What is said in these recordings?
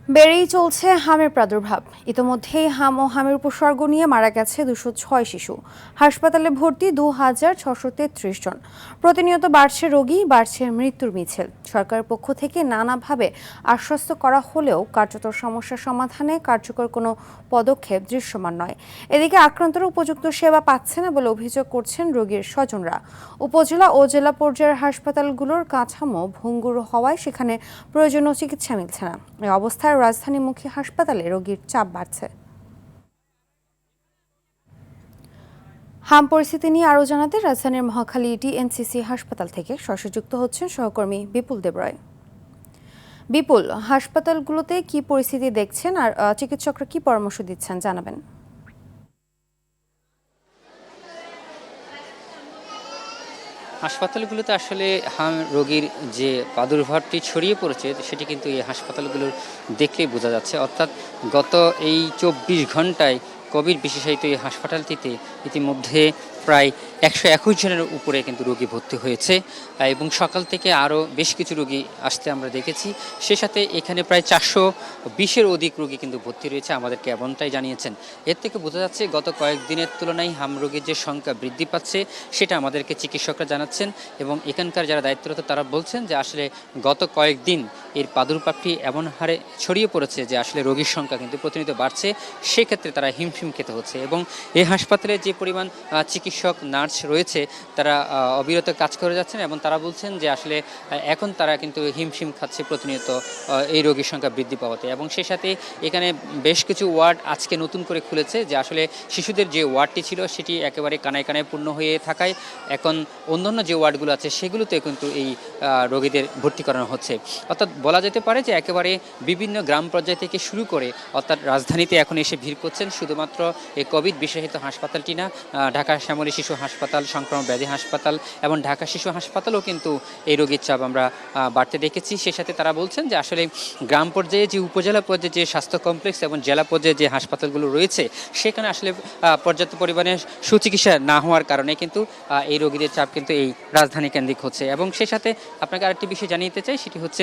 বেড়েই চলছে হামের প্রাদুর্ভাব। ইতোমধ্যেই হাম ও হামের উপসর্গ নিয়ে মারা গেছে 206 শিশু। হাসপাতালে ভর্তি 2633 জন। প্রতিনিয়ত বাড়ছে রোগী, বাড়ছে মৃত্যুর মিছিল। সরকারের পক্ষ থেকে নানাভাবে আশ্বস্ত করা হলেও কার্যকর সমস্যা সমাধানে কার্যকর কোনো পদক্ষেপ দৃশ্যমান নয়। এদিকে আক্রান্তরা উপযুক্ত সেবা পাচ্ছে না বলে অভিযোগ করছেন রোগীর স্বজনরা। উপজেলা ও জেলা পর্যায়ের হাসপাতালগুলোর কাঠামো ভঙ্গুর হওয়ায় সেখানে প্রয়োজনীয় চিকিৎসা মিলছে না। এই অবস্থায় রাজধানীমুখী হাসপাতালে রোগীর চাপ বাড়ছে। হাম পরিস্থিতি নিয়ে আরও জানাতে রাজধানীর মহাখালী ডিএনসিসি হাসপাতাল থেকে সরাসরি যুক্ত হচ্ছেন সহকর্মী বিপুল দেবরায়। বিপুল, হাসপাতালগুলোতে কি পরিস্থিতি দেখছেন আর চিকিৎসকরা কি পরামর্শ দিচ্ছেন জানাবেন। হাসপাতালগুলোতে আসলে রোগীর যে প্রাদুর্ভাবটি ছড়িয়ে পড়েছে সেটি কিন্তু এই হাসপাতালগুলোর দেখলেই বোঝা যাচ্ছে। অর্থাৎ গত এই 24 ঘন্টায় কোভিড বিশেষায়িত এই হাসপাতালটিতে ইতিমধ্যে প্রায় 121 জনের উপরে কিন্তু রোগী ভর্তি হয়েছে এবং সকাল থেকে আরও বেশ কিছু রোগী আসতে আমরা দেখেছি। সে সাথে এখানে প্রায় 420-এর অধিক রোগী কিন্তু ভর্তি রয়েছে, আমাদেরকে এমনটাই জানিয়েছেন। এর থেকে বোঝা যাচ্ছে গত কয়েকদিনের তুলনায় হাম রোগীর যে সংখ্যা বৃদ্ধি পাচ্ছে সেটা আমাদেরকে চিকিৎসকরা জানাচ্ছেন এবং এখানকার যারা দায়িত্বরত তারা বলছেন যে আসলে গত কয়েকদিন এর প্রাদুর্ভাবটি এমন হারে ছড়িয়ে পড়েছে যে আসলে রোগীর সংখ্যা কিন্তু প্রতিনিয়ত বাড়ছে। সেক্ষেত্রে তারা হিমশিম খেতে হচ্ছে এবং এই হাসপাতালে যে পরিমাণ চিকিৎসক নার্স রয়েছে তারা অবিরত কাজ করে যাচ্ছেন এবং তারা বলছেন যে আসলে এখন তারা কিন্তু হিমশিম খাচ্ছে প্রতিনিয়ত এই রোগীর সংখ্যা বৃদ্ধি পাওয়াতে। এবং সেই সাথে এখানে বেশ কিছু ওয়ার্ড আজকে নতুন করে খুলেছে যে আসলে শিশুদের যে ওয়ার্ডটি ছিল সেটি একেবারে কানায় কানায় পূর্ণ হয়ে থাকায় এখন অন্যান্য যে ওয়ার্ডগুলো আছে সেগুলোতে কিন্তু এই রোগীদের ভর্তি করানো হচ্ছে। অর্থাৎ বলা যেতে পারে যে একেবারে বিভিন্ন গ্রাম পর্যায় থেকে শুরু করে অর্থাৎ রাজধানীতে এখন এসে ভিড় করছেন শুধুমাত্র এই কোভিড বিশেষিত হাসপাতালটি না, ঢাকা শ্যামলী শিশু হাসপাতাল, সংক্রমণ ব্যাধি হাসপাতাল এবং ঢাকা শিশু হাসপাতালও কিন্তু এই রোগীর চাপ আমরা বাড়তে দেখেছি। সে সাথে তারা বলছেন যে আসলে গ্রাম পর্যায়ে যে উপজেলা পর্যায়ে যে স্বাস্থ্য কমপ্লেক্স এবং জেলা পর্যায়ে যে হাসপাতালগুলো রয়েছে সেখানে আসলে পর্যাপ্ত পরিমাণে সুচিকিৎসা না হওয়ার কারণে কিন্তু এই রোগীদের চাপ কিন্তু এই রাজধানী কেন্দ্রিক হচ্ছে। এবং সে সাথে আপনাকে আরেকটি বিষয় জানিয়ে দিতে চাই, সেটি হচ্ছে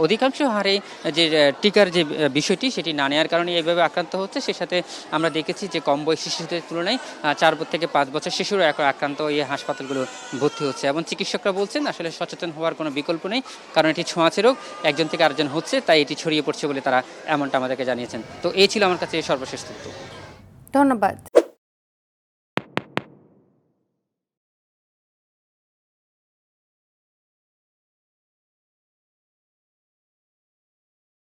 অধিকাংশ হারে যে টিকার যে বিষয়টি সেটি না নেওয়ার কারণে এইভাবে আক্রান্ত হচ্ছে। সে সাথে আমরা দেখেছি যে কম বয়সী শিশুদের তুলনায় 4 থেকে 5 বছর শিশুরও আক্রান্ত এই হাসপাতালগুলো ভর্তি হচ্ছে এবং চিকিৎসকরা বলছেন আসলে সচেতন হওয়ার কোনো বিকল্প নেই, কারণ এটি ছোঁয়াচে রোগ, একজন থেকে আরেকজন হচ্ছে, তাই এটি ছড়িয়ে পড়ছে বলে তারা এমনটা আমাদেরকে জানিয়েছেন। তো এই ছিল আমার কাছে সর্বশেষ তথ্য। ধন্যবাদ।